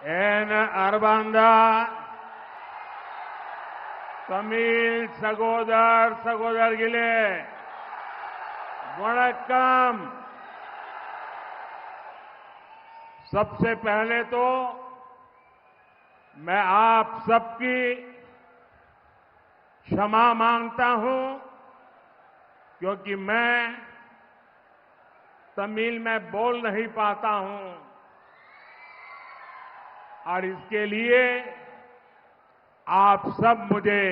N अरबांदा Tamil सगोदरगिले वणक्कम। सबसे पहले तो मैं आप सबकी क्षमा मांगता हूं क्योंकि मैं तमिल में बोल नहीं पाता हूं और इसके लिए आप सब मुझे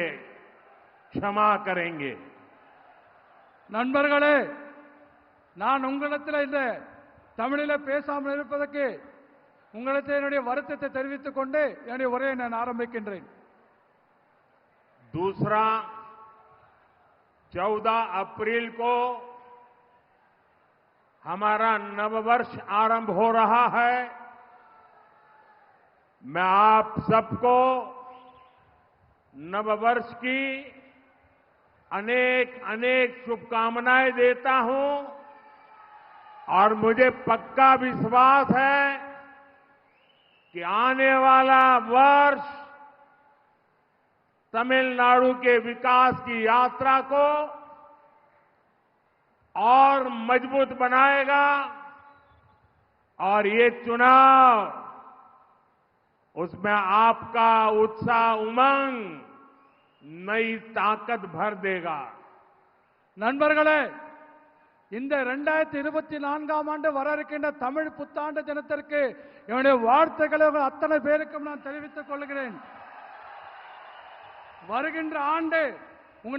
क्षमा करेंगे। நண்பர்களே, நான் உங்களிடத்தில் இந்த தமிழில் பேசாமல் இருப்பதற்கு உங்களிடத்தில் என்னுடைய வருத்தத்தை தெரிவித்துக் கொண்டு என்னுடைய உரையை நான் ஆரம்பிக்கின்றேன்। दूसरा, 14 अप्रैल को हमारा नववर्ष आरंभ हो रहा है। मैं आप सबको नववर्ष की अनेक अनेक शुभकामनाएं देता हूं और मुझे पक्का विश्वास है कि आने वाला वर्ष तमिलनाडु के विकास की यात्रा को और मजबूत बनाएगा और ये चुनाव उसमें आपका उत्साह उमंग नई ताकत भर देगा। நண்பர்களே, இந்த 2024ஆம் ஆண்டு வர இருக்கின்ற தமிழ் புத்தாண்டு தினத்திற்கு என்னுடைய வாழ்த்துக்களை உங்கள் அத்தனை பேருக்கும் நான் தெரிவித்துக் கொள்கிறேன்। வருகின்ற ஆண்டு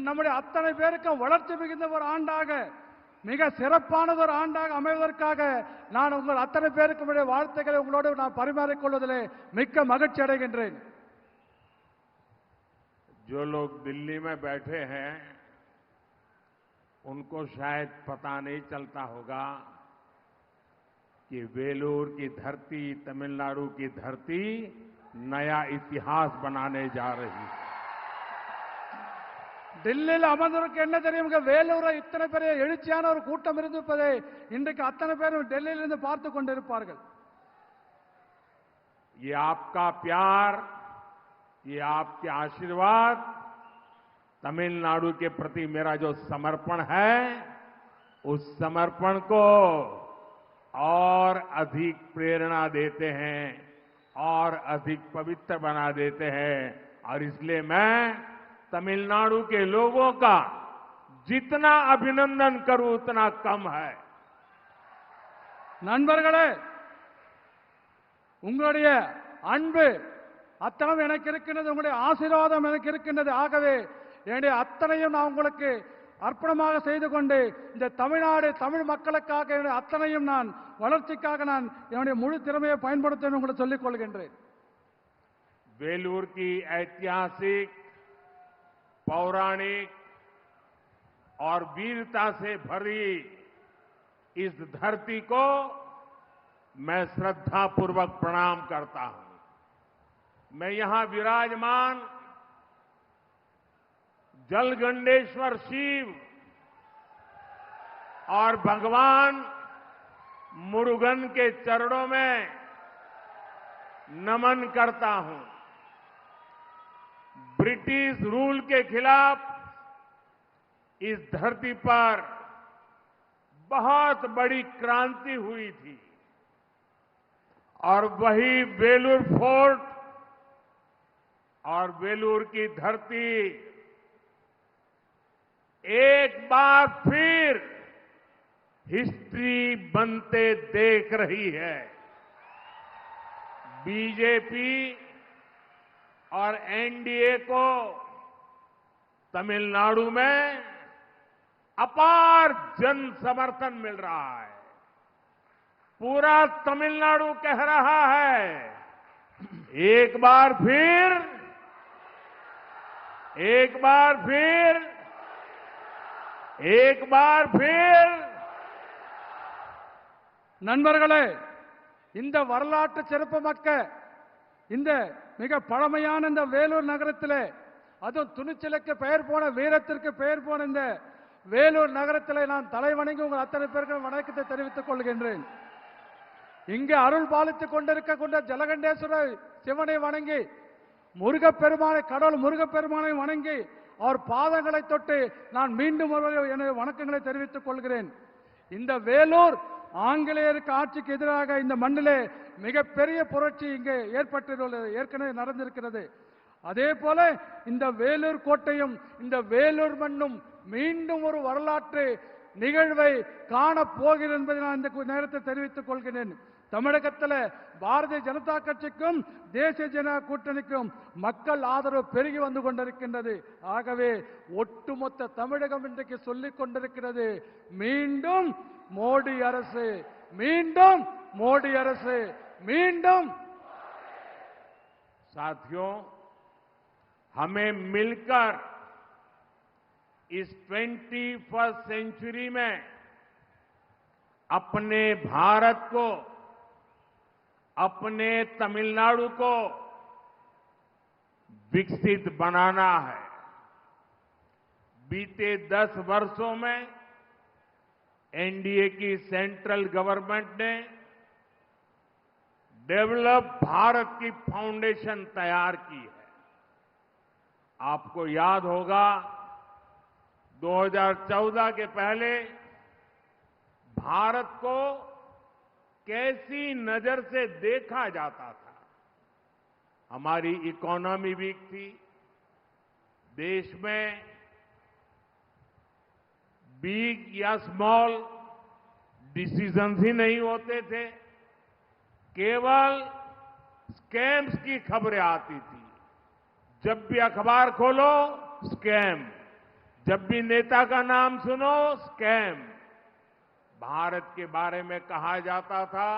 நம்முடைய அத்தனை பேருக்கும் வளர்ச்சி மிகுந்த ஒரு ஆண்டாக, மிக சிறப்பானது ஒரு ஆண்டாக அமைவதற்காக நான் உங்கள் அத்தனை பேருக்கும் வாழ்த்துக்களை உங்களோடு நான் பரிமாறிக்கொள்வதிலே மிக்க மகிழ்ச்சி அடைகின்றேன்। जो लोग दिल्ली में बैठे हैं उनको शायद पता नहीं चलता होगा कि वेलूर की धरती, तमिलनाडु की धरती नया इतिहास बनाने जा रही है। டெல்லியில் அமர்ந்தவருக்கு என்ன தெரியும்? வேலூரை இத்தனை பெரிய எழுச்சியான ஒரு கூட்டம் இருந்திருப்பதை இன்றைக்கு அத்தனை பேரும் டெல்லியிலிருந்து பார்த்து கொண்டிருப்பார்கள்। ये आपका प्यार, ये आपके आशीर्वाद, तमिलनाडु के प्रति मेरा जो समर्पण है उस समर्पण को और अधिक प्रेरणा देते हैं और अधिक पवित्र बना देते हैं और इसलिए मैं तमिलनाडु के लोगों का जितना अभिनंदन करूं उतना कम है। நண்பர்களே, உங்களுடைய அன்பு அத்தனை எனக்கு இருக்கின்றது, உங்களுடைய ஆசீர்வாதம் எனக்கு இருக்கின்றது। ஆகவே என்னுடைய அத்தனையும் நான் உங்களுக்கு அர்ப்பணமாக செய்து கொண்டு இந்த தமிழ்நாடு தமிழ் மக்களுக்காக என்னுடைய அத்தனையும் நான் வளர்ச்சிக்காக நான் என்னுடைய முழு திறமையை பயன்படுத்த உங்களுக்கு சொல்லிக் கொள்கின்றேன்। वेलूर की ऐतिहासिक, पौराणिक और वीरता से भरी इस धरती को मैं श्रद्धापूर्वक प्रणाम करता हूं। मैं यहां विराजमान जलगंडेश्वर शिव और भगवान मुरुगन के चरणों में नमन करता हूं। ब्रिटिश रूल के खिलाफ इस धरती पर बहुत बड़ी क्रांति हुई थी और वही वेलूर फोर्ट और वेलूर की धरती एक बार फिर हिस्ट्री बनते देख रही है। बीजेपी और एनडीए को तमिलनाडु में अपार जन समर्थन मिल रहा है। पूरा तमिलनाडु कह रहा है एक बार फिर நண்பர்களே, இந்த வரலாற்று சிறப்புமிக்க இந்த மிக பழமையான இந்த வேலூர் நகரத்திலே, அதுவும் துணிச்சலுக்கு பெயர் போன, வீரத்திற்கு பெயர் போன இந்த வேலூர் நகரத்திலே நான் தலைவணங்கி உங்கள் அத்தனை பேருக்கு வணக்கத்தை தெரிவித்துக் கொள்கின்றேன்। இங்கே அருள் பாலித்துக் கொண்டிருக்கின்ற ஜலகண்டேஸ்வர சிவனை வணங்கி முருகப்பெருமானை கடவுள் முருகப்பெருமானை வணங்கி அவர் பாதங்களை தொட்டு நான் மீண்டும் ஒருவர் எனது வணக்கங்களை தெரிவித்துக் கொள்கிறேன். இந்த வேலூர் ஆங்கிலேயருக்கு ஆட்சிக்கு எதிராக இந்த மண்ணிலே மிகப்பெரிய புரட்சி இங்கே ஏற்பட்டுள்ளது, ஏற்கனவே நடந்திருக்கிறது. அதே போல இந்த வேலூர் கோட்டையும் இந்த வேலூர் மண்ணும் மீண்டும் ஒரு வரலாற்று நிகழ்வை காணப் போகிறேன் என்பதை நான் இந்த நேரத்தில் தெரிவித்துக் கொள்கிறேன். தமிழகத்தில் பாரதிய ஜனதா கட்சிக்கும் தேசிய ஜனதா கூட்டணிக்கும் மக்கள் ஆதரவு பெருகி வந்து கொண்டிருக்கின்றது. ஆகவே ஒட்டுமொத்த தமிழகம் இன்றைக்கு சொல்லிக் கொண்டிருக்கிறது, மீண்டும் மோடி அரசு, மீண்டும் மோடி அரசு, மீண்டும். साथियों, हमें मिलकर इस 21st सेंचुरी में अपने भारत को, अपने तमिलनाडु को विकसित बनाना है। बीते 10 वर्षों में एनडीए की सेंट्रल गवर्नमेंट ने डेवलप भारत की फाउंडेशन तैयार की है। आपको याद होगा 2014 के पहले भारत को कैसी नजर से देखा जाता था। हमारी इकोनॉमी वीक थी, देश में बिग या स्मॉल डिसीजंस ही नहीं होते थे, केवल स्कैम्स की खबरें आती थी। जब भी अखबार खोलो स्कैम, जब भी नेता का नाम सुनो स्कैम। भारत के बारे में कहा जाता था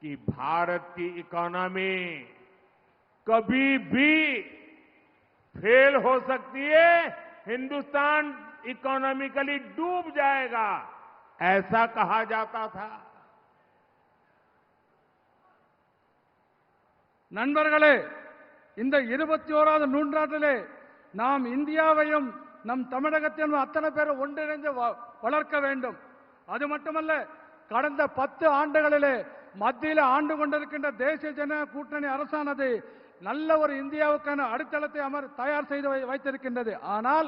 कि भारत की इकोनॉमी कभी भी फेल हो सकती है, हिंदुस्तान इकोनॉमिकली डूब जाएगा, ऐसा कहा जाता था। நண்பர்களே, இந்த 21வது நூற்றாண்டிலே நாம் இந்தியாவையும் நம் தமிழகத்தையும் அத்தனை பேர் ஒன்றிணைந்து வளர்க்க வேண்டும். அது மட்டுமல்ல, கடந்த 10 ஆண்டுகளிலே மத்தியில் ஆண்டு கொண்டிருக்கின்ற தேசிய ஜனநாயக கூட்டணி அரசானது நல்ல ஒரு இந்தியாவுக்கான அடித்தளத்தை தயார் செய்து வைத்திருக்கின்றது. ஆனால்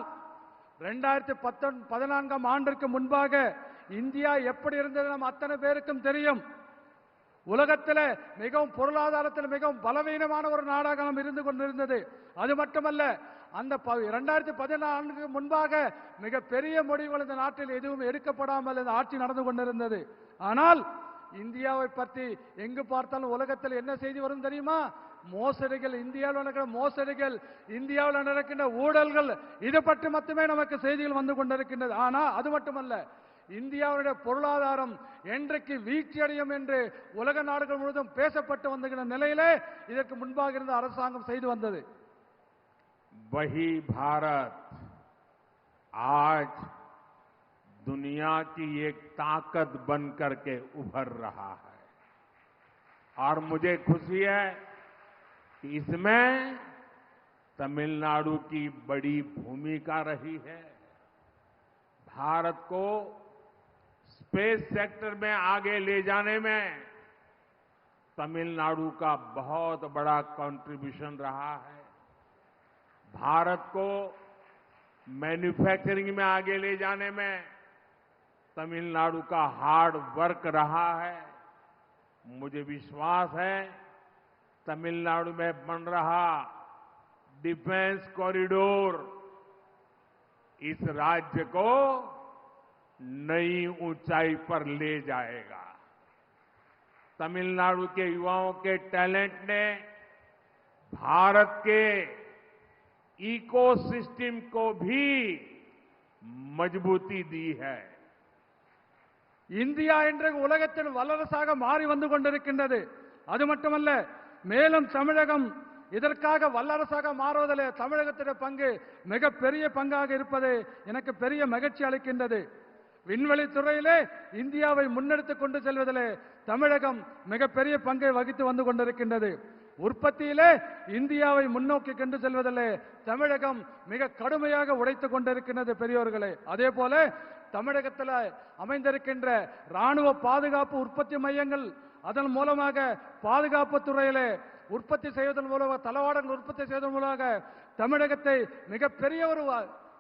2014ஆம் ஆண்டிற்கு முன்பாக இந்தியா எப்படி இருந்தது நம் அத்தனை பேருக்கும் தெரியும். உலகத்தில் மிகவும் பொருளாதாரத்தில் மிகவும் பலவீனமான ஒரு நாடாக நாம் இருந்து கொண்டிருந்தது. அது மட்டுமல்ல, அந்த 2014 ஆண்டுக்கு முன்பாக மிகப்பெரிய முடிவுகள் இந்த நாட்டில் எதுவும் எடுக்கப்படாமல் இந்த ஆட்சி நடந்து கொண்டிருந்தது. ஆனால் இந்தியாவை பற்றி எங்கு பார்த்தாலும் உலகத்தில் என்ன செய்தி வரும் தெரியுமா? மோசடிகள், இந்தியாவில் நடக்கிற மோசடிகள், இந்தியாவில் நடக்கின்ற ஊழல்கள், இது பற்றி மட்டுமே நமக்கு செய்திகள் வந்து கொண்டிருக்கின்றது. ஆனால் அது மட்டுமல்ல, இந்தியாவுடைய பொருளாதாரம் என்றைக்கு வீழ்ச்சியடையும் என்று உலக நாடுகள் முழுவதும் பேசப்பட்டு வந்திருக்கிற நிலையிலே இதற்கு முன்பாக இருந்த அரசாங்கம் செய்து வந்தது. वही भारत आज दुनिया की एक ताकत बनकर के उभर रहा है और मुझे खुशी है कि इसमें तमिलनाडु की बड़ी भूमिका रही है। भारत को स्पेस सेक्टर में आगे ले जाने में तमिलनाडु का बहुत बड़ा कंट्रीब्यूशन रहा है। भारत को मैन्युफैक्चरिंग में आगे ले जाने में तमिलनाडु का हार्ड वर्क रहा है। मुझे विश्वास है तमिलनाडु में बन रहा डिफेंस कॉरिडोर इस राज्य को नई ऊंचाई पर ले जाएगा। तमिलनाडु के युवाओं के टैलेंट ने भारत के इकोसिस्टम को भी मजबूती दी है। இந்தியா இன்றைக்கு உலகத்தில் வல்லரசாக மாறி வந்து கொண்டிருக்கின்றது. அது மட்டுமல்ல, மேலும் தமிழகம் இதற்காக வல்லரசாக மாறுவதிலே தமிழகத்தின் பங்கு மிகப்பெரிய பங்காக இருப்பது எனக்கு பெரிய மகிழ்ச்சி அளிக்கின்றது. விண்வெளி துறையிலே இந்தியாவை முன்னெடுத்துக் கொண்டு செல்வதிலே தமிழகம் மிகப்பெரிய பங்கை வகித்து வந்து கொண்டிருக்கின்றது. உற்பத்தியிலே இந்தியாவை முன்னோக்கி கொண்டு செல்வதிலே தமிழகம் மிக கடுமையாக உழைத்துக் கொண்டிருக்கின்றது பெரியோர்களே. அதே போல தமிழகத்தில் அமைந்திருக்கின்ற ராணுவ பாதுகாப்பு உற்பத்தி மையங்கள், அதன் மூலமாக பாதுகாப்பு துறையிலே உற்பத்தி செய்வதன் மூலமாக தளவாடங்கள் உற்பத்தி செய்வதன் மூலமாக தமிழகத்தை மிகப்பெரிய ஒரு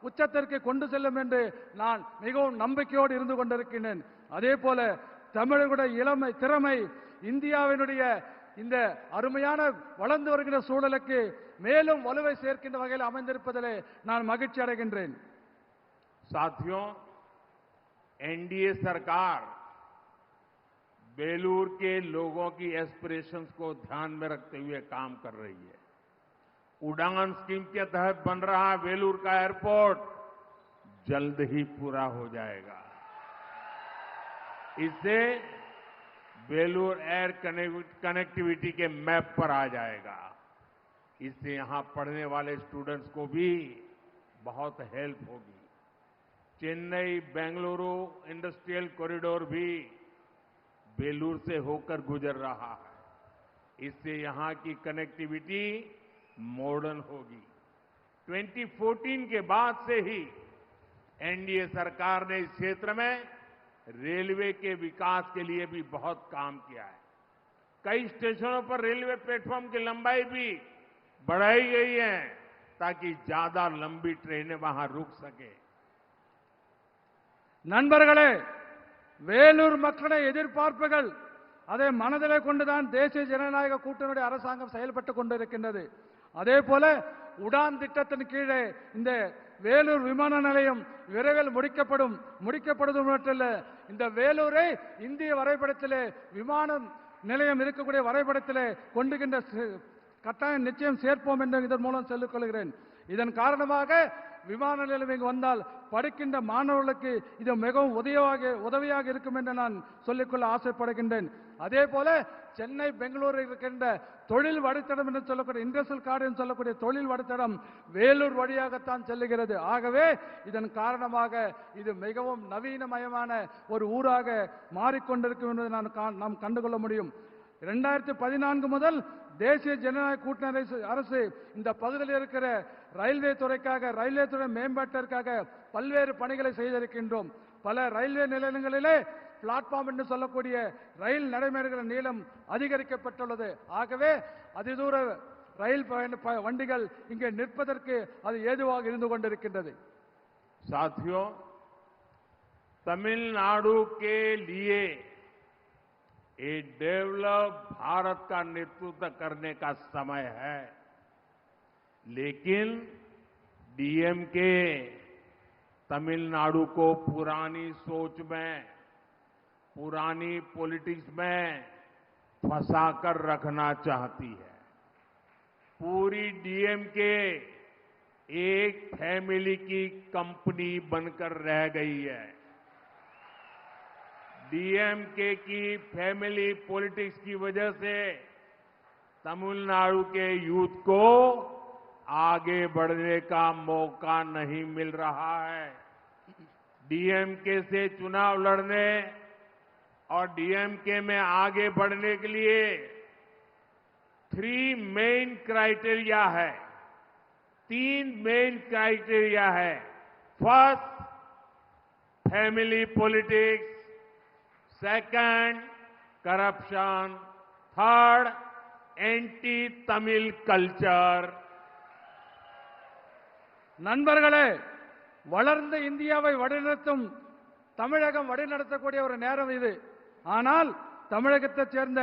உச்சத்திற்கு கொண்டு செல்லும் என்று நான் மிகவும் நம்பிக்கையோடு இருந்து கொண்டிருக்கின்றேன். அதே போல தமிழர்களுடைய திறமை இந்தியாவினுடைய இந்த அருமையான வளர்ந்து வருகின்ற சூழலுக்கு மேலும் வலுவை சேர்க்கின்ற வகையில் அமைந்திருப்பதிலே நான் மகிழ்ச்சி அடைகின்றேன். साथियों, एनडीए सरकार बेलूर के लोगों की एस्पिरेशंस को ध्यान में रखते हुए काम कर रही है. उड़ान स्कीम के तहत बन रहा बेलूर का एयरपोर्ट जल्द ही पूरा हो जाएगा. इससे बेलूर एयर कनेक्टिविटी के मैप पर आ जाएगा. इससे यहां पढ़ने वाले स्टूडेंट्स को भी बहुत हेल्प होगी. चेन्नई बेंगलुरु इंडस्ट्रियल कॉरिडोर भी बेलूर से होकर गुजर रहा है. इससे यहां की कनेक्टिविटी मॉडर्न होगी. 2014 के बाद से ही एनडीए सरकार ने इस क्षेत्र में रेलवे के विकास के लिए भी बहुत काम किया है. कई स्टेशनों पर रेलवे प्लेटफॉर्म की लंबाई भी बढ़ाई गई है ताकि ज्यादा लंबी ट्रेनें वहां रुक सके. நண்பர்களே, வேலூர் மக்களுடைய எதிர்பார்ப்புகள் அதை மனதிலே கொண்டுதான் தேசிய ஜனநாயக கூட்டணியுடைய அரசாங்கம் செயல்பட்டுக் கொண்டிருக்கின்றது. அதே போல உடான் திட்டத்தின் கீழே இந்த வேலூர் விமான நிலையம் விரைவில் முடிக்கப்படுவது மட்டுமல்ல, இந்த வேலூரை இந்திய வரைபடத்திலே விமான நிலையம் இருக்கக்கூடிய வரைபடத்திலே கொண்டுகின்ற கட்டாயம் நிச்சயம் சேர்ப்போம் என்று இதன் மூலம் சொல்லிக் கொள்கிறேன். இதன் காரணமாக விமான நிலையம் இங்கு வந்தால் படிக்கின்ற மாணவர்களுக்கு இது மிகவும் உதவியாக இருக்கும் என்று நான் சொல்லிக்கொள்ள ஆசைப்படுகின்றேன். அதே போல சென்னை பெங்களூரு இருக்கின்ற தொழில் வழித்தடம் என்று சொல்லக்கூடிய இண்டஸ்ட்ரியல் கார்டு என்று சொல்லக்கூடிய தொழில் வழித்தடம் வேலூர் வழியாகத்தான் செல்லுகிறது. ஆகவே இதன் காரணமாக இது மிகவும் நவீனமயமான ஒரு ஊராக மாறிக்கொண்டிருக்கும் என்பதை நாம் கண்டுகொள்ள முடியும். 2014 முதல் தேசிய ஜனநாயக கூட்டணி அரசு இந்த பகுதியில் இருக்கிற ரயில்வே துறை மேம்பாட்டிற்காக பல்வேறு பணிகளை செய்திருக்கின்றோம். பல ரயில்வே நிலையங்களிலே பிளாட்ஃபார்ம் என்று சொல்லக்கூடிய ரயில் நடைமேடைகளின் நீளம் அதிகரிக்கப்பட்டுள்ளது. ஆகவே அதிதூர ரயில் வண்டிகள் இங்கே நிற்பதற்கு அது ஏதுவாக இருந்து கொண்டிருக்கின்றது. साथियों, तमिलनाडु के लिए एक डेवलप भारत का नेतृत्व करने का समय है, लेकिन डीएमके तमिलनाडु को पुरानी सोच में, पुरानी पॉलिटिक्स में फंसाकर रखना चाहती है. पूरी डीएमके एक फैमिली की कंपनी बनकर रह गई है. डीएमके की फैमिली पॉलिटिक्स की वजह से तमिलनाडु के यूथ को आगे बढ़ने का मौका नहीं मिल रहा है. डीएमके से चुनाव लड़ने और डीएमके में आगे बढ़ने के लिए 3 मेन क्राइटेरिया है. 3 मेन क्राइटेरिया है. First, family politics. Second, corruption. Third, anti Tamil culture. நண்பர்களே, வளர்ந்த இந்தியாவை வழிநடத்தும் தமிழகம் வழிநடத்தக்கூடிய ஒரு நேரம் இது. ஆனால் தமிழகத்தைச் சேர்ந்த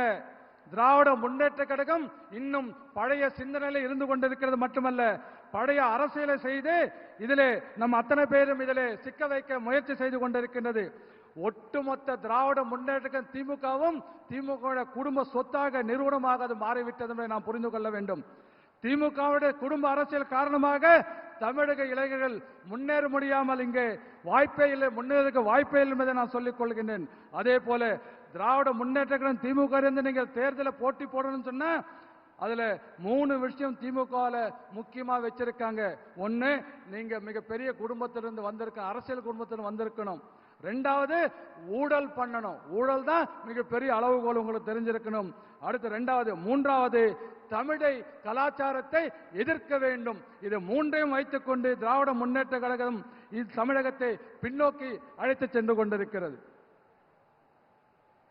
திராவிட முன்னேற்ற கழகம் இன்னும் பழைய சிந்தனையில் இருந்து கொண்டிருக்கிறது மட்டுமல்ல, பழைய அரசியலை செய்து இதிலே நம் அத்தனை பேரும் இதிலே சிக்க வைக்க முயற்சி செய்து கொண்டிருக்கின்றது. ஒட்டுமொத்த திராவிட முன்னேற்ற திமுகவும் திமுக குடும்ப சொத்தாக நிறுவனமாக அது மாறிவிட்டது என்பதை நாம் புரிந்து கொள்ள வேண்டும். திமுகவுடைய குடும்ப அரசியல் காரணமாக தமிழக இளைஞர்கள் முன்னேற முடியாமல் இங்கே வாய்ப்பே இல்லை, முன்னேறதுக்கு வாய்ப்பே இல்லை என்பதை நான் சொல்லிக் கொள்கின்றேன். அதே போல திராவிட முன்னேற்ற கழகம் திமுக இருந்து நீங்கள் தேர்தலில் போட்டி போடணும்னு சொன்னா அதுல 3 விஷயம் திமுகவில் முக்கியமா வச்சிருக்காங்க. ஒன்னு, நீங்க மிகப்பெரிய குடும்பத்திலிருந்து வந்திருக்க அரசியல் குடும்பத்திலிருந்து வந்திருக்கணும். 2வது, ஊழல் பண்ணணும். ஊழல் தான் மிகப்பெரிய அளவுகோல் உங்களுக்கு தெரிஞ்சிருக்கணும். அடுத்து 2வது. 3வது, தமிழை கலாச்சாரத்தை எதிர்க்க வேண்டும். இது 3ஐயும் வைத்துக் கொண்டு திராவிட முன்னேற்ற கழகம் தமிழகத்தை பின்னோக்கி அழைத்து சென்று கொண்டிருக்கிறது.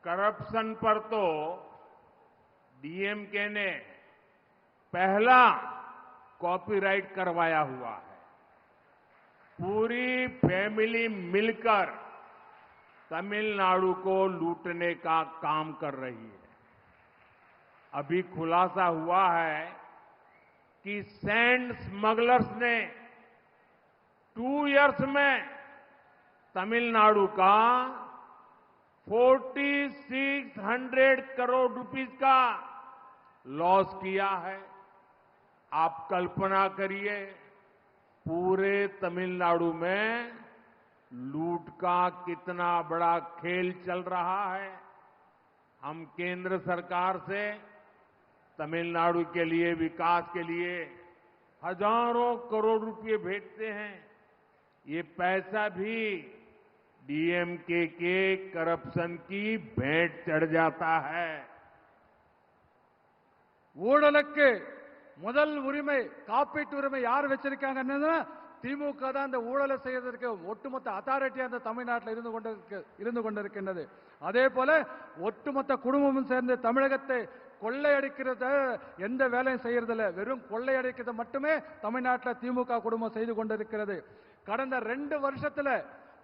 करप्शन पर तो डीएमके ने पहला कॉपीराइट करवाया हुआ है। पूरी फैमिली मिलकर तमिलनाडु को लूटने का काम कर रही है। अभी खुलासा हुआ है कि सैंड स्मगलर्स ने 2 इयर्स में तमिलनाडु का 4600 करोड़ रुपीस का लॉस किया है। आप कल्पना करिए, पूरे तमिलनाडु में लूट का कितना बड़ा खेल चल रहा है। हम केंद्र सरकार से तमिलनाडु के लिए, विकास के लिए हजारों करोड़ रुपए भेजते हैं। ये पैसा भी डीएमके के करप्शन की भेंट चढ़ जाता है। ஊழலுக்கு முதல் உரிமை, காப்பீட்டு உரிமை யார் வச்சிருக்காங்கன்னா திமுக தான் அந்த ஊழலை செய்வதற்கு ஒட்டுமொத்த அத்தாரிட்டி அந்த தமிழ்நாட்டில் இருந்து கொண்டிருக்கின்றது. அதே போல ஒட்டுமொத்த குடும்பமும் சேர்ந்து தமிழகத்தை கொள்ளையடிக்கிறத எந்த வேலையும் செய்யறதில்ல. வெறும் கொள்ளையடிக்கிறத மட்டுமே தமிழ்நாட்டில் திமுக குடும்பம் செய்து கொண்டிருக்கிறது. கடந்த 2 வருஷத்துல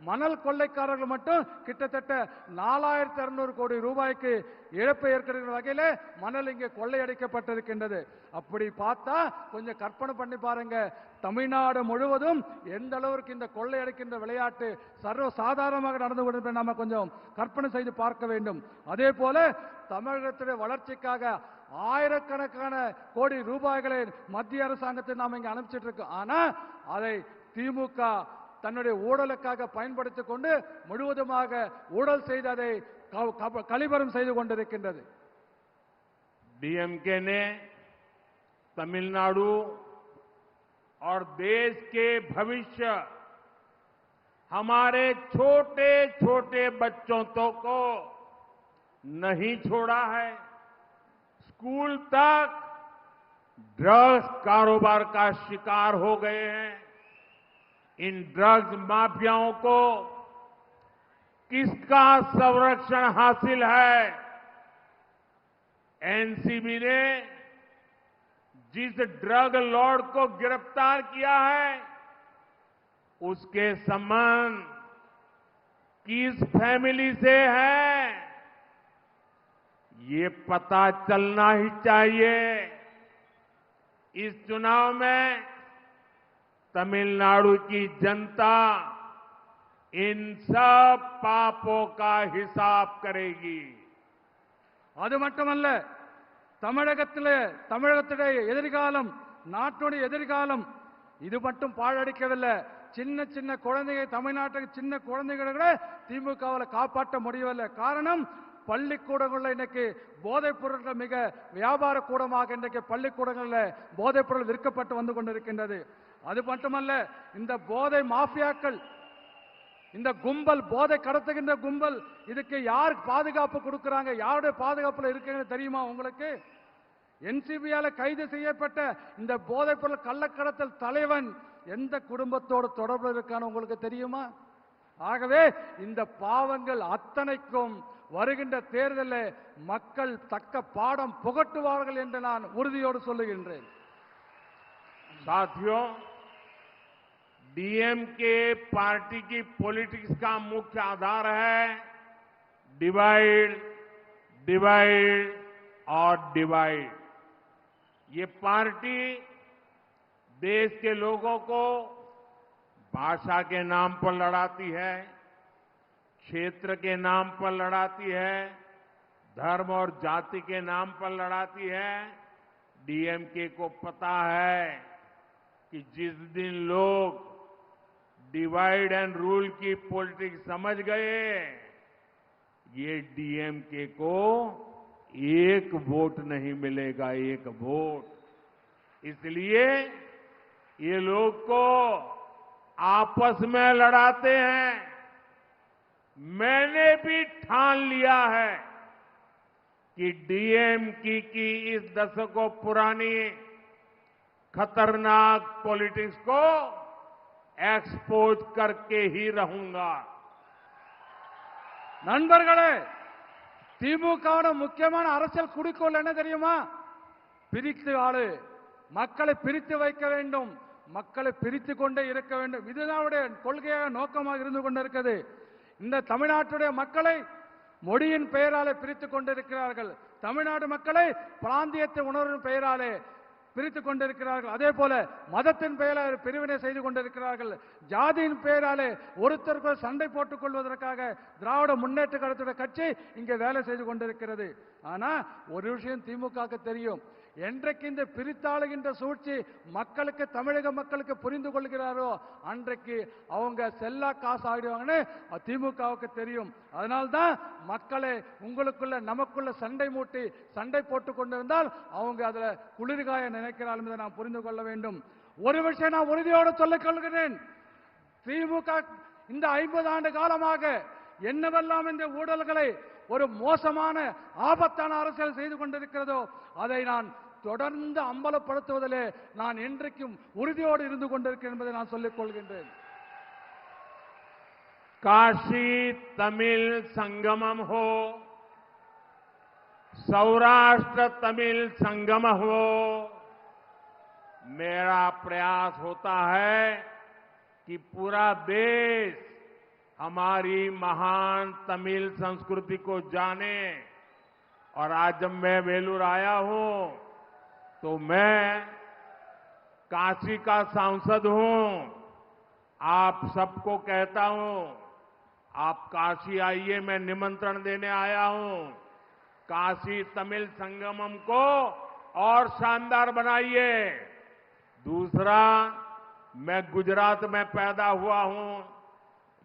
மணல் கொள்ளைக்காரர்கள் மட்டும் கிட்டத்தட்ட 4600 கோடி ரூபாய்க்கு இழப்பு ஏற்படுகிற வகையில மணல் இங்கே கொள்ளையடிக்கப்பட்டிருக்கின்றது. அப்படி பார்த்தா கொஞ்சம் கற்பனை பண்ணி பாருங்க, தமிழ்நாடு முழுவதும் எந்த அளவுக்கு இந்த கொள்ளையடிக்கின்ற விளையாட்டு சர்வ சாதாரணமாக நடந்து கொண்டிருப்பதை நாம கொஞ்சம் கற்பனை செய்து பார்க்க வேண்டும். அதே போல தமிழகத்துடைய வளர்ச்சிக்காக ஆயிரக்கணக்கான கோடி ரூபாய்களை மத்திய அரசாங்கத்தை நாம் இங்க அனுப்பிச்சிட்டு இருக்கோம். ஆனா அதை திமுக தன்னுடைய ஊழலுக்காக பயன்படுத்திக் கொண்டு முழுவதுமாக ஊழல் செய்து அதை கழிவறம் செய்து கொண்டிருக்கின்றது. डीएमके ने तमिलनाडु और देश के भविष्य, हमारे छोटे छोटे बच्चों को नहीं छोड़ा है। स्कूल तक ड्रग्स कारोबार का शिकार हो गए हैं। इन ड्रग्स माफियाओं को किसका संरक्षण हासिल है? एनसीबी ने जिस ड्रग लॉर्ड को गिरफ्तार किया है, उसके संबंध किस फैमिली से है, ये पता चलना ही चाहिए। इस चुनाव में तमिलनाडु की जनता इन सब पापों का हिसाब करेगी. அது மட்டுமல்ல, தமிழகத்துடைய எதிர்காலம், நாட்டுடைய எதிர்காலம் இது மட்டும் பாழடிக்கவில்லை. சின்ன சின்ன குழந்தைகள், தமிழ்நாட்டுக்கு சின்ன குழந்தைகளை கூட திமுகவில் காப்பாற்ற முடியவில்லை. காரணம், பள்ளிக்கூடங்களில் இன்னைக்கு போதைப் பொருட்கள் மிக வியாபார கூடமாக இன்றைக்கு பள்ளிக்கூடங்களில் போதைப் பொருள் விற்கப்பட்டு வந்து கொண்டிருக்கின்றது. அது மட்டுமல்ல, இந்த போதை மாஃபியாக்கள், இந்த கும்பல், போதை கடத்துகின்ற கும்பல், இதுக்கு யார் பாதுகாப்பு கொடுக்கறாங்க, யாருடைய பாதுகாப்புல இருக்குன்னு தெரியுமா உங்களுக்கு? என்சிபியால கைது செய்யப்பட்ட இந்த போதைப் பொருள் கள்ளக்கடத்தல் தலைவன் எந்த குடும்பத்தோடு தொடர்பு இருக்கான்னு உங்களுக்கு தெரியுமா? ஆகவே இந்த பாவங்கள் அத்தனைக்கும் வருகின்ற தேர்தலில் மக்கள் தக்க பாடம் புகட்டுவார்கள் என்று நான் உறுதியோடு சொல்லுகின்றேன். साथियों, डीएमके पार्टी की पॉलिटिक्स का मुख्य आधार है डिवाइड, डिवाइड और डिवाइड. ये पार्टी देश के लोगों को भाषा के नाम पर लड़ाती है, क्षेत्र के नाम पर लड़ाती है, धर्म और जाति के नाम पर लड़ाती है. डीएमके को पता है कि जिस दिन लोग डिवाइड एंड रूल की पॉलिटिक्स समझ गए, ये डीएमके को एक वोट नहीं मिलेगा, एक वोट. इसलिए ये लोग को आपस में लड़ाते हैं. मैंने भी ठान लिया है कि डीएमके की इस दशकों पुरानी खतरनाक पॉलिटिक्स को एक्सपोज करके ही रहूंगा. நண்பர்களே, திமுகவோட முக்கியமான அரசியல் குறிக்கோள் என்ன தெரியுமா? பிரித்து ஆளு, மக்களை பிரித்து வைக்க வேண்டும், மக்களை பிரித்து கொண்டே இருக்க வேண்டும். இதுதான் அவருடைய கொள்கையாக நோக்கமாக இருந்து கொண்டிருக்கிறது. இந்த தமிழ்நாட்டுடைய மக்களை மொழியின் பெயராலே பிரித்துக் கொண்டிருக்கிறார்கள். தமிழ்நாடு மக்களை பிராந்தியத்தை உணர்வின் பெயராலே பிரித்துக் கொண்டிருக்கிறார்கள். அதே போல மதத்தின் பெயரால் பிரிவினை செய்து கொண்டிருக்கிறார்கள். ஜாதியின் பெயராலே ஒருத்தருக்கு சண்டை போட்டுக் கொள்வதற்காக திராவிட முன்னேற்ற கழகத்துடைய கட்சி இங்கே வேலை செய்து கொண்டிருக்கிறது. ஆனா ஒரு விஷயம் திமுகவுக்கு தெரியும், என்றைக்கு இந்த பிரித்தாளுகின்ற சூழ்ச்சி மக்களுக்கு, தமிழக மக்களுக்கு புரிந்து கொள்கிறாரோ அன்றைக்கு அவங்க செல்லா காசு ஆகிடுவாங்கன்னு திமுகவுக்கு தெரியும். அதனால்தான் மக்களை உங்களுக்குள்ள நமக்குள்ள சண்டை மூட்டி சண்டை போட்டுக் கொண்டிருந்தால் அவங்க அதுல குளிர்காய நினைக்கிறார்கள் என்பதை நாம் புரிந்து கொள்ள வேண்டும். ஒரு விஷயம் நான் உறுதியோடு சொல்லிக் கொள்கிறேன், திமுக இந்த 50 ஆண்டு காலமாக என்னவெல்லாம் இந்த ஊழல்களை ஒரு மோசமான ஆபத்தான அரசியல் செய்து கொண்டிருக்கிறதோ அதை நான் தொடர்ந்து அம்பலப்படுத்துவதிலே நான் என்றைக்கும் உறுதியோடு இருந்து கொண்டிருக்கிறேன் என்பதை நான் சொல்லிக் கொள்கின்றேன். काशी तमिल संगमम हो, सौराष्ट्र तमिल संगम हो, मेरा प्रयास होता है कि पूरा देश हमारी महान तमिल संस्कृति को जाने। और आज जब मैं वेलूर आया हूं तो मैं काशी का सांसद हूं, आप सबको कहता हूं आप काशी आइए, मैं निमंत्रण देने आया हूं। काशी तमिल संगमम को और शानदार बनाइए। दूसरा, मैं गुजरात में पैदा हुआ हूं,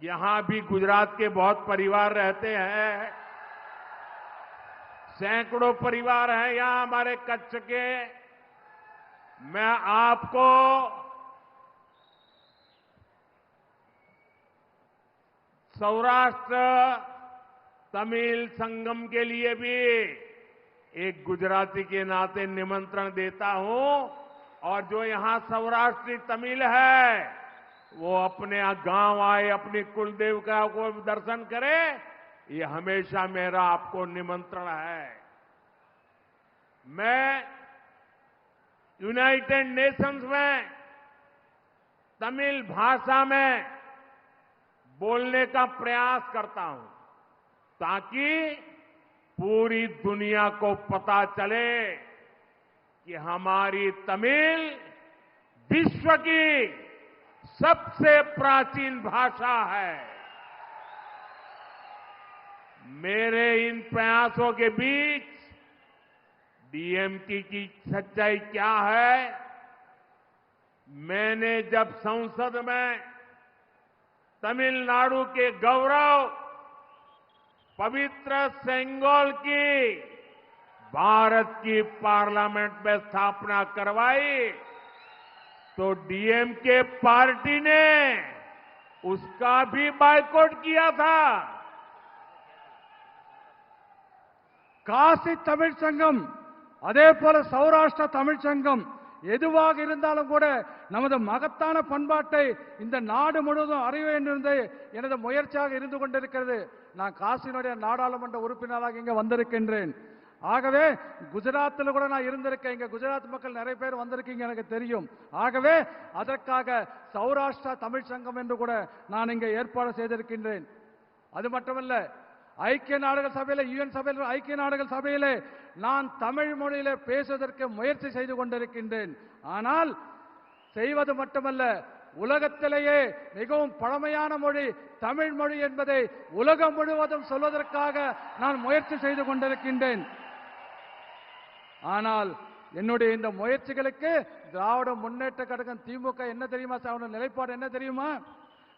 यहां भी गुजरात के बहुत परिवार रहते हैं, सैकड़ों परिवार हैं यहां हमारे कच्छ के। मैं आपको सौराष्ट्र तमिल संगम के लिए भी एक गुजराती के नाते निमंत्रण देता हूं। और जो यहां सौराष्ट्री तमिल है वो अपने गांव आए, अपनी कुलदेवता को दर्शन करे, ये हमेशा मेरा आपको निमंत्रण है। मैं यूनाइटेड नेशंस में तमिल भाषा में बोलने का प्रयास करता हूं ताकि पूरी दुनिया को पता चले कि हमारी तमिल विश्व की सबसे प्राचीन भाषा है। मेरे इन प्रयासों के बीच डीएमके की सच्चाई क्या है? मैंने जब संसद में तमिलनाडु के गौरव पवित्र सेंगोल की भारत की पार्लियामेंट में स्थापना करवाई तो डीएमके पार्टी ने उसका भी बायकॉट किया था। காசி தமிழ் சங்கம், அதே போல சௌராஷ்டிர தமிழ் சங்கம் எதுவாக இருந்தாலும் கூட நமது மகத்தான பண்பாட்டை இந்த நாடு முழுவதும் அறிய வேண்டும் என்பது எனது முயற்சியாக இருந்து கொண்டிருக்கிறது. நான் காசியினுடைய நாடாளுமன்ற உறுப்பினராக இங்க வந்திருக்கின்றேன். ஆகவே குஜராத்தில் கூட நான் இருந்திருக்கேன். இங்க குஜராத் மக்கள் நிறைய பேர் வந்திருக்கீங்க, எனக்கு தெரியும். ஆகவே அதற்காக சௌராஷ்டிரா தமிழ் சங்கம் என்று கூட நான் இங்க ஏற்பாடு செய்திருக்கின்றேன். அது மட்டுமல்ல, ஐக்கிய நாடுகள் சபையில, யுஎன் சபையில், ஐக்கிய நாடுகள் சபையிலே நான் தமிழ் மொழியிலே பேசுவதற்கு முயற்சி செய்து கொண்டிருக்கின்றேன். ஆனால் செய்வது மட்டுமல்ல, உலகத்திலேயே மிகவும் பழமையான மொழி தமிழ் மொழி என்பதை உலகம் முழுவதும் சொல்வதற்காக நான் முயற்சி செய்து கொண்டிருக்கின்றேன். ஆனால் என்னுடைய இந்த முயற்சிகளுக்கு திராவிட முன்னேற்ற கழகம் திமுக என்ன தெரியுமா, அவருடைய நிலைப்பாடு என்ன தெரியுமா?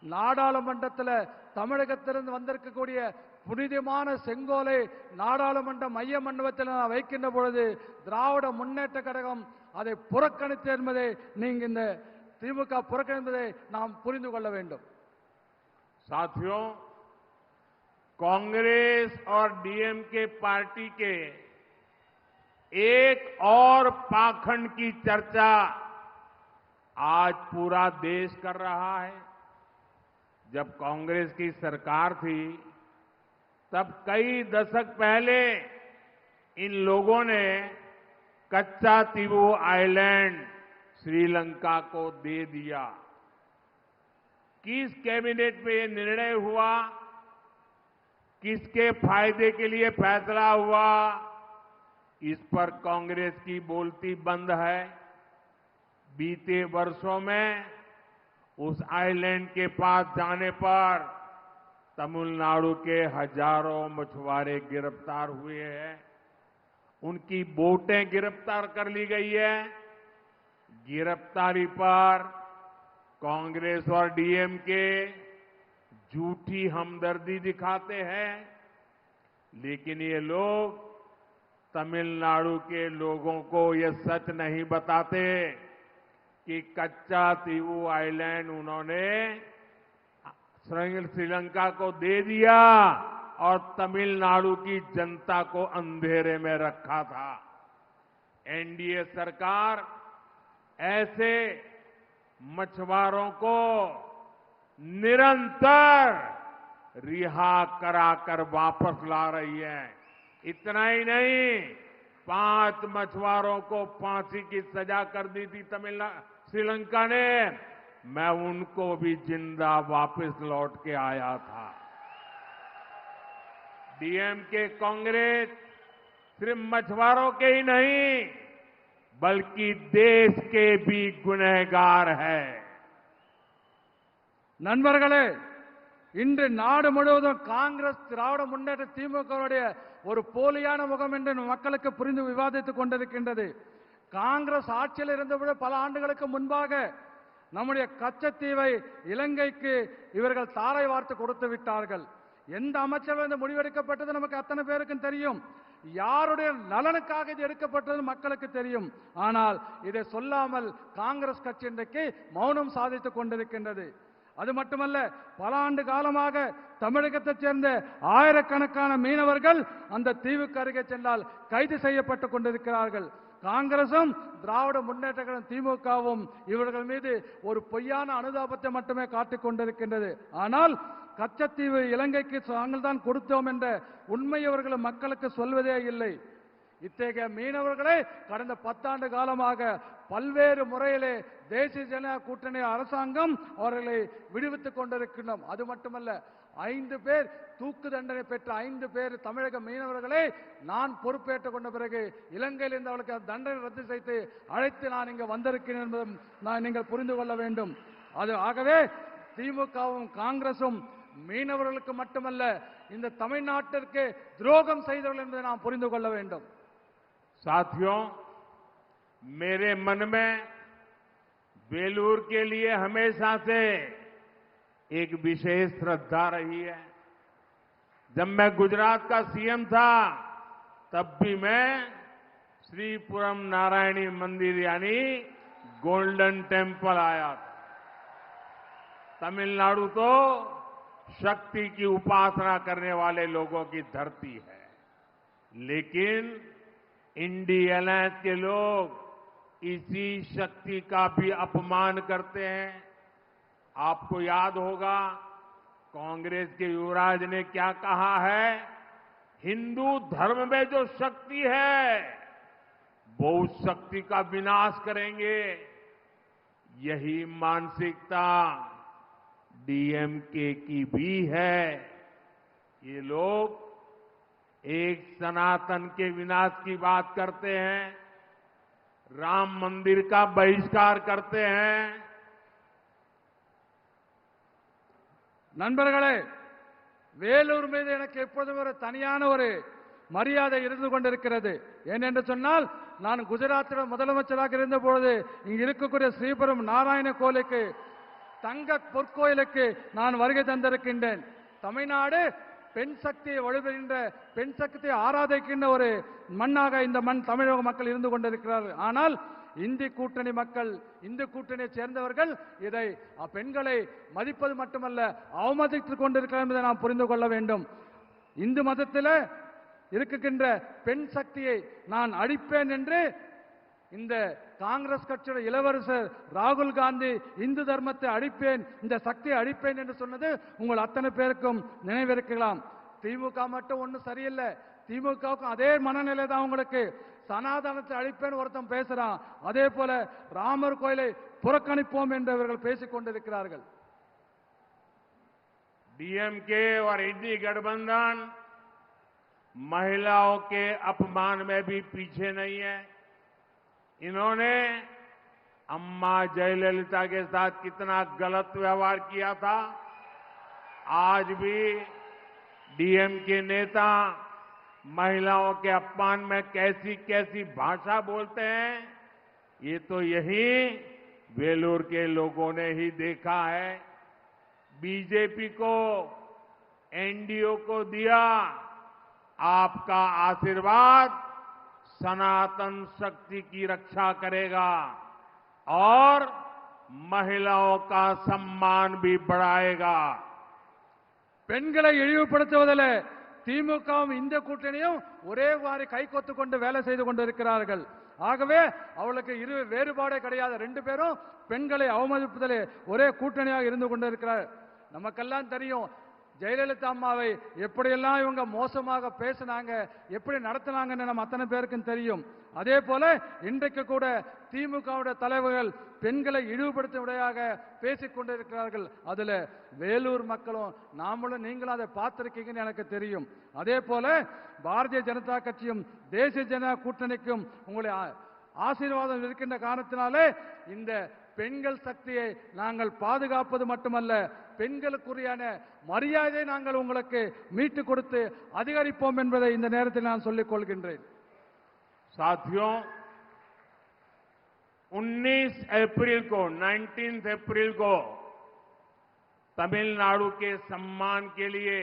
நாடாளுமன்றத்தில் தமிழகத்திலிருந்து வந்திருக்கக்கூடிய புனிதமான செங்கோலை நாடாளுமன்ற மைய மண்டபத்தில் நான் வைக்கின்ற பொழுது திராவிட முன்னேற்ற கழகம் அதை புறக்கணித்து என்பதை நீங்க இந்த திமுக புறக்கணிப்பதை நாம் புரிந்து கொள்ள வேண்டும். साथियों, कांग्रेस और डीएमके पार्टी के एक और पाखंड की चर्चा आज पूरा देश कर रहा है। जब कांग्रेस की सरकार थी तब कई दशक पहले इन लोगों ने कच्चा तीवू आइलैंड श्रीलंका को दे दिया। किस कैबिनेट में ये निर्णय हुआ, किसके फायदे के लिए फैसला हुआ, इस पर कांग्रेस की बोलती बंद है। बीते वर्षों में उस आइलैंड के पास जाने पर तमिलनाडु के हजारों मछुआरे गिरफ्तार हुए हैं, उनकी बोटें गिरफ्तार कर ली गई है। गिरफ्तारी पर कांग्रेस और डीएमके झूठी हमदर्दी दिखाते हैं, लेकिन ये लोग तमिलनाडु के लोगों को ये सच नहीं बताते कि कच्चा तीवू आइलैंड उन्होंने श्रीलंका को दे दिया और तमिलनाडु की जनता को अंधेरे में रखा था। एनडीए सरकार ऐसे मछुआरों को निरंतर रिहा कराकर वापस ला रही है। इतना ही नहीं, 5 मछुआरों को फांसी की सजा कर दी थी श्रीलंका ने, मैं उनको भी जिंदा वापस लौट के आया था। डीएमके कांग्रेस सिर्फ मछुआरों के ही नहीं बल्कि देश के भी गुनहगार है। நண்பர்களே, இன்று நாடு முழுவதும் காங்கிரஸ் திராவிட முன்னேற்ற திமுகவுடைய ஒரு போலியான முகம் என்று மக்களுக்கு புரிந்து விவாதித்துக் கொண்டிருக்கின்றது. காங்கிரஸ் ஆட்சியில் இருந்தபோது பல ஆண்டுகளுக்கு முன்பாக நம்முடைய கச்சத்தீவை இலங்கைக்கு இவர்கள் தாரை வார்த்து கொடுத்து விட்டார்கள். எந்த அமைச்சரவை இந்த முடிவெடுக்கப்பட்டது நமக்கு அத்தனை பேருக்கும் தெரியும். யாருடைய நலனுக்காக இது எடுக்கப்பட்டது மக்களுக்கு தெரியும். ஆனால் இதை சொல்லாமல் காங்கிரஸ் கட்சி இன்றைக்கு மௌனம் சாதித்துக் கொண்டிருக்கின்றது. அது மட்டுமல்ல, பல ஆண்டு காலமாக தமிழகத்தைச் சேர்ந்த ஆயிரக்கணக்கான மீனவர்கள் அந்த தீவுக்கு அருகே சென்றால் கைது செய்யப்பட்டுக் கொண்டிருக்கிறார்கள். காங்கிரசும் திராவிட முன்னேற்ற கழகம் திமுகவும் இவர்கள் மீது ஒரு பொய்யான அனுதாபத்தை மட்டுமே காட்டிக் கொண்டிருக்கின்றது. ஆனால் கச்சத்தீவு இலங்கைக்கு நாங்கள் தான் கொடுத்தோம் என்ற உண்மை இவர்கள் மக்களுக்கு சொல்வதே இல்லை. இத்தகைய மீனவர்களை கடந்த 10 ஆண்டு காலமாக பல்வேறு முறையிலே தேசிய ஜனநாயக கூட்டணி அரசாங்கம் அவர்களை விடுவித்துக் கொண்டிருக்கின்றோம். அது மட்டுமல்ல, 5 பேர் தூக்கு தண்டனை பெற்ற 5 பேர் தமிழக மீனவர்களை நான் பொறுப்பேற்றுக் கொண்ட பிறகு இலங்கையில் இருந்து அவர்களுக்கு தண்டனை ரத்து செய்து அழைத்து நான் இங்கு வந்திருக்கிறேன் என்பதும் நீங்கள் புரிந்து கொள்ள வேண்டும். அது ஆகவே திமுகவும் காங்கிரசும் மீனவர்களுக்கு மட்டுமல்ல இந்த தமிழ்நாட்டிற்கு துரோகம் செய்தவர்கள் என்பதை நாம் புரிந்து கொள்ள வேண்டும். साथियों, मेरे मन में वेलूर के लिए हमेशा से एक विशेष श्रद्धा रही है। जब मैं गुजरात का सीएम था तब भी मैं श्रीपुरम नारायणी मंदिर यानी गोल्डन टेम्पल आया था। तमिलनाडु तो शक्ति की उपासना करने वाले लोगों की धरती है, लेकिन इंडी अलायंस के लोग इसी शक्ति का भी अपमान करते हैं। आपको याद होगा कांग्रेस के युवराज ने क्या कहा है, हिंदू धर्म में जो शक्ति है वो उस शक्ति का विनाश करेंगे। यही मानसिकता डीएमके की भी है। ये लोग एक सनातन के विनाश की बात करते हैं, राम मंदिर का बहिष्कार करते हैं। நண்பர்களே, வேலூர் மீது எனக்கு எப்போதும் ஒரு தனியான ஒரு மரியாதை இருந்து கொண்டிருக்கிறது. ஏனென்று சொன்னால், நான் குஜராத்தில் முதலமைச்சராக இருந்தபோது இங்கு இருக்கக்கூடிய ஸ்ரீபுரம் நாராயண கோயிலுக்கு தங்க பொற்கோயிலுக்கு நான் வருகை தந்திருக்கின்றேன். தமிழ்நாடு பெண் சக்தியை வலுப்பெறுகின்ற, பெண் சக்தியை ஆராதிக்கின்ற ஒரு மண்ணாக இந்த மண் தமிழக மக்கள் இருந்து கொண்டிருக்கிறார்கள். ஆனால் இந்தி கூட்டணி மக்கள், இந்து கூட்டணியை சேர்ந்தவர்கள் இதை பெண்களை மதிப்பது மட்டுமல்ல அவமதித்துக் கொண்டிருக்கிறார் என்பதை நாம் புரிந்து கொள்ள வேண்டும். இந்து மதத்தில் இருக்கின்ற பெண் சக்தியை நான் அழிப்பேன் என்று இந்த காங்கிரஸ் கட்சியோட இளவரசர் ராகுல் காந்தி இந்து தர்மத்தை அழிப்பேன், இந்த சக்தியை அழிப்பேன் என்று சொன்னது உங்கள் அத்தனை பேருக்கும் நினைவிருக்கலாம். திமுக மட்டும் ஒன்றும் சரியில்லை. திமுகவுக்கும் அதே மனநிலை தான் உங்களுக்கு. சனாதனத்தை அழிப்பேன் ஒருத்தன் பேசுறான், அதே போல ராமர் கோயிலை புறக்கணிப்போம் என்று இவர்கள் பேசிக் கொண்டிருக்கிறார்கள். डीएमके और इंडी गठबंधन महिलाओं के अपमान में भी पीछे नहीं है। इन्होंने अम्मा जयललिता के साथ कितना गलत व्यवहार किया था। आज भी डीएमके नेता महिलाओं के अपमान में कैसी कैसी भाषा बोलते हैं, ये तो यही वेलूर के लोगों ने ही देखा है। बीजेपी को, एनडीओ को दिया आपका आशीर्वाद सनातन शक्ति की रक्षा करेगा और महिलाओं का सम्मान भी बढ़ाएगा। பெண்களை இழிவுபடுத்துவதில் திமுகவும் இந்த கூட்டணியும் ஒரே மாதிரி கைகொத்து கொண்டு வேலை செய்து கொண்டிருக்கிறார்கள். ஆகவே அவளுக்கு வேறுபாடே கிடையாது. ரெண்டு பேரும் பெண்களை அவமதிப்பதிலே ஒரே கூட்டணியாக இருந்து கொண்டிருக்கிறார். நமக்கெல்லாம் தெரியும் ஜெயலலிதா அம்மாவை எப்படியெல்லாம் இவங்க மோசமாக பேசினாங்க, எப்படி நடத்தினாங்கன்னு நம்ம அத்தனை பேருக்கும் தெரியும். அதே போல இன்றைக்கு கூட திமுகவுடைய தலைவர்கள் பெண்களை இழிவுபடுத்தும்படியாக பேசிக் கொண்டிருக்கிறார்கள். அதுல வேலூர் மக்களும் நாமளும் நீங்களும் அதை பார்த்திருக்கீங்கன்னு எனக்கு தெரியும். அதே போல பாரதிய ஜனதா கட்சியும் தேசிய ஜனதா கூட்டணிக்கும் உங்களுடைய ஆசீர்வாதம் இருக்கின்ற காரணத்தினாலே இந்த பெண்கள் சக்தியை நாங்கள் பாதுகாப்பது மட்டுமல்ல, பெண்களுக்குரியான மரியாதை நாங்கள் உங்களுக்கு மீட்டுக் கொடுத்து அதிகரிப்போம் என்பதை இந்த நேரத்தில் நான் சொல்லிக் கொள்கின்றேன். साथियों, 19 अप्रैल को तमिलनाडु के सम्मान के लिए,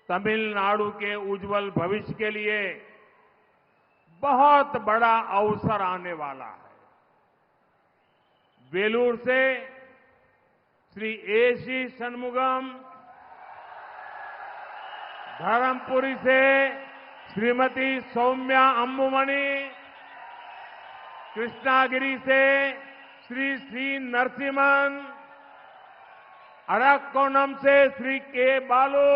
तमिलनाडु के उज्जवल भविष्य के लिए बहुत बड़ा अवसर आने वाला है। वेलूर से श्री एसी षणमुगम, धर्मपुरी से श्रीमती सौम्या अम्बुमणि, कृष्णागिरी से श्री सी नरसिम्हन, अरक्कोणम से श्री के बालू,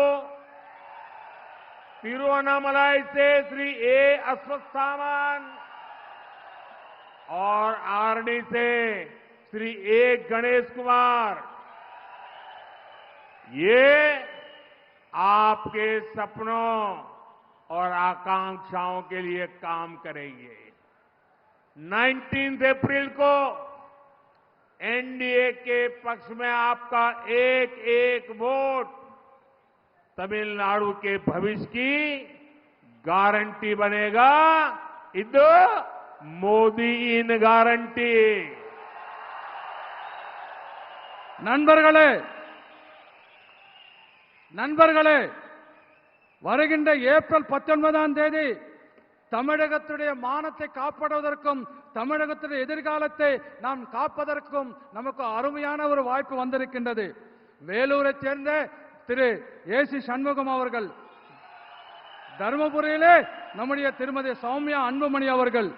तिरुवन्नामलाई से श्री ए अश्वत्थामन और आरडी से श्री ए गणेश कुमार, ये आपके सपनों और आकांक्षाओं के लिए काम करेंगे। 19 अप्रैल को एनडीए के पक्ष में आपका एक एक वोट तमिलनाडु के भविष्य की गारंटी बनेगा। इदो मोदी इन गारंटी। நண்பர்களே, வருகின்ற ஏப்ரல் 19ஆம் தேதி தமிழகத்துடைய மானத்தை காப்பாற்றுவதற்கும் தமிழகத்துடைய எதிர்காலத்தை நாம் காப்பதற்கும் நமக்கு அருமையான ஒரு வாய்ப்பு வந்திருக்கின்றது. வேலூரை சேர்ந்த திரு ஏசி சண்முகம் அவர்கள், தருமபுரியிலே நம்முடைய திருமதி சௌமியா அன்புமணி அவர்கள்,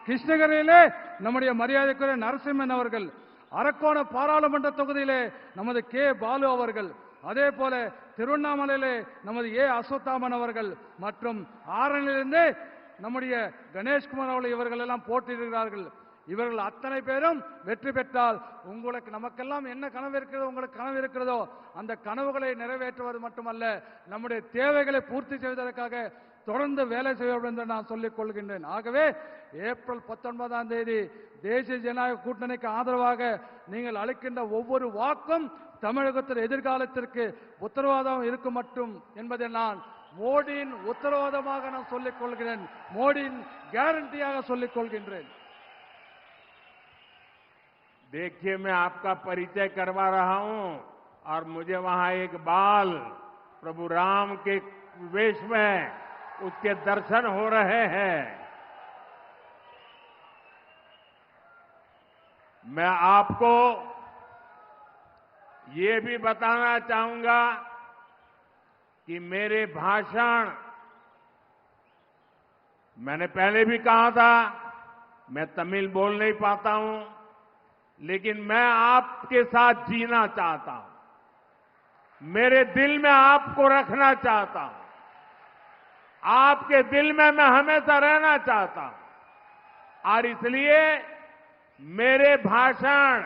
கிருஷ்ணகிரியிலே நம்முடைய மரியாதைக்குரிய நரசிம்மன் அவர்கள், அரக்கோண பாராளுமன்ற தொகுதியிலே நமது கே பாலு அவர்கள், அதே போல திருவண்ணாமலையிலே நமது ஏ அஸ்வத்தாமன் அவர்கள் மற்றும் ஆரணிலிருந்து நம்முடைய கணேஷ்குமார் அவர்கள் இவர்கள் எல்லாம் போட்டியிடுகிறார்கள். இவர்கள் அத்தனை பேரும் வெற்றி பெற்றால் உங்களுக்கு நமக்கெல்லாம் என்ன கனவு இருக்கிறதோ, உங்களுக்கு கனவு இருக்கிறதோ அந்த கனவுகளை நிறைவேற்றுவது மட்டுமல்ல, நம்முடைய தேவைகளை பூர்த்தி செய்வதற்காக தொடர்ந்து வேலை செய்வோம் என்று நான் சொல்லிக் கொள்கின்றேன். ஆகவே ஏப்ரல் 19ஆம் தேதி தேசிய ஜனநாயக கூட்டணிக்கு ஆதரவாக நீங்கள் அளிக்கின்ற ஒவ்வொரு வாக்கும் தமிழகத்தின் எதிர்காலத்திற்கு உத்தரவாதம் இருக்கும் மட்டும் என்பதை நான் மோடியின் உத்தரவாதமாக நான் சொல்லிக் கொள்கிறேன், மோடியின் கேரண்டியாக சொல்லிக் கொள்கின்றேன். देखिए, मैं आपका परिचय करवा रहा हूं और मुझे वहां एक बाल प्रभु राम के वेश में उसके दर्शन हो रहे हैं। मैं आपको ये भी बताना चाहूंगा कि मेरे भाषण, मैंने पहले भी कहा था, मैं तमिल बोल नहीं पाता हूं, लेकिन मैं आपके साथ जीना चाहता हूं। मेरे दिल में आपको रखना चाहता हूं। आपके दिल में मैं हमेशा रहना चाहता हूं और इसलिए मेरे भाषण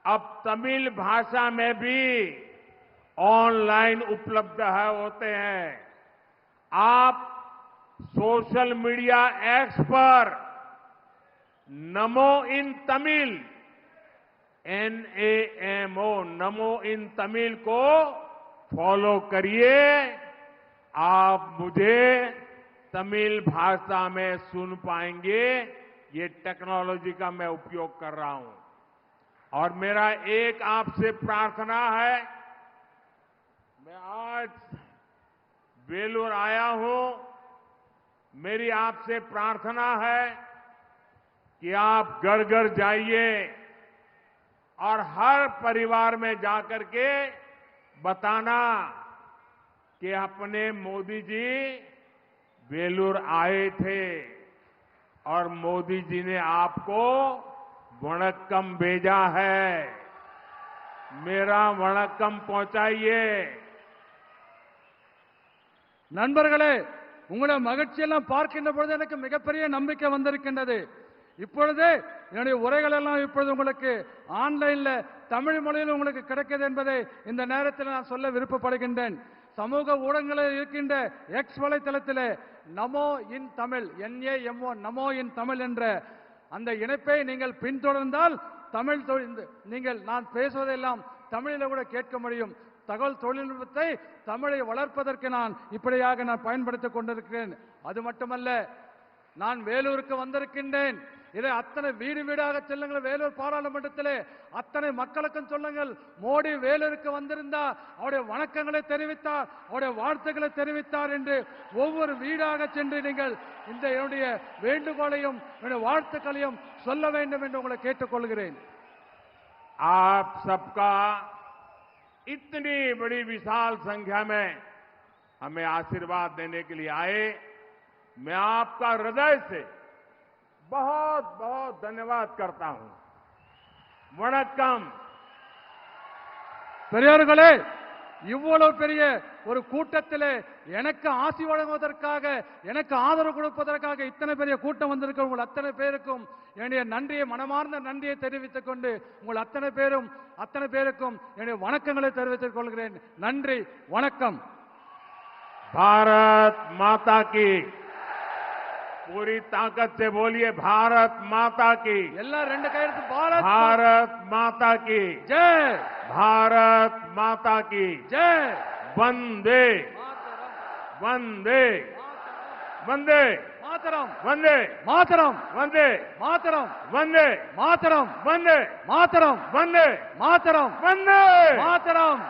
अब तमिल भाषा में भी ऑनलाइन उपलब्ध होते हैं। आप सोशल मीडिया एक्स पर नमो इन तमिल NAMO नमो इन तमिल को फॉलो करिए। आप मुझे तमिल भाषा में सुन पाएंगे। ये टेक्नोलॉजी का मैं उपयोग कर रहा हूं और मेरा एक आपसे प्रार्थना है। मैं आज वेलूर आया हूं। मेरी आपसे प्रार्थना है कि आप घर घर जाइए और हर परिवार में जाकर के बताना कि अपने मोदी जी वेलूर आए थे और मोदी जी ने आपको वणक्कम भेजा है। मेरा वणक्कम पहुंचाइए। நண்பர்களே, உங்களுடைய மகிழ்ச்சியெல்லாம் பார்க்கின்ற பொழுது எனக்கு மிகப்பெரிய நம்பிக்கை வந்திருக்கின்றது. இப்பொழுது என்னுடைய உரைகள் எல்லாம் இப்பொழுது உங்களுக்கு ஆன்லைன்ல தமிழ் மொழியில் உங்களுக்கு கிடைக்கிறது என்பதை இந்த நேரத்தில் நான் சொல்ல விருப்பப்படுகின்றேன். சமூக ஊடகங்களில் இருக்கின்ற எக்ஸ் வலைத்தளத்திலே நமோ இன் தமிழ் NAMO நமோ இன் தமிழ் என்ற அந்த இணைப்பை நீங்கள் பின்தொடர்ந்தால் தமிழ் நீங்கள் நான் பேசுவதெல்லாம் தமிழில் கூட கேட்க முடியும். தகவல் தொழில்நுட்பத்தை தமிழை வளர்ப்பதற்கு நான் இப்படியாக நான் பயன்படுத்திக் கொண்டிருக்கிறேன். அது மட்டுமல்ல, நான் வேலூருக்கு வந்திருக்கின்றேன். இதை அத்தனை வீடு வீடாக செல்லுங்கள். வேலூர் பாராளுமன்றத்திலே அத்தனை மக்களுக்கும் சொல்லுங்கள். மோடி வேலூருக்கு வந்திருந்தார், அவருடைய வணக்கங்களை தெரிவித்தார், அவருடைய வாழ்த்துக்களை தெரிவித்தார் என்று ஒவ்வொரு வீடாக சென்று நீங்கள் இந்த என்னுடைய வேண்டுகோளையும் என்னுடைய வாழ்த்துக்களையும் சொல்ல வேண்டும் என்று உங்களை கேட்டுக்கொள்கிறேன். आप सबका इतनी बड़ी विशाल संख्या में हमें आशीर्वाद देने के लिए आए, मैं आपका हृदय से बहुत बहुत धन्यवाद करता हूं। वणक्कम। பெரியார்களே, இவ்வளவு பெரிய ஒரு கூட்டத்திலே எனக்கு ஆசி வழங்குவதற்காக, எனக்கு ஆதரவு கொடுப்பதற்காக இத்தனை பெரிய கூட்டம் வந்திருக்க உங்கள் அத்தனை பேருக்கும் என்னுடைய நன்றியை, மனமார்ந்த நன்றியை தெரிவித்துக் கொண்டு உங்கள் அத்தனை பேருக்கும் என்னுடைய வணக்கங்களை தெரிவித்துக் கொள்கிறேன். நன்றி, வணக்கம். भारत माता की। पूरी ताकत से बोलिए, भारत माता की। எல்லாரும் ரெண்டு கையெழுத்து. பாரத் भारत माता की ஜெய். भारत माता की ஜெய். वंदे वंदे वंदे மாதரம். वंदे மாதரம். वंदे மாதரம். वंदे மாதரம். वंदे மாதரம். वंदे மாதரம். वंदे மாதரம்.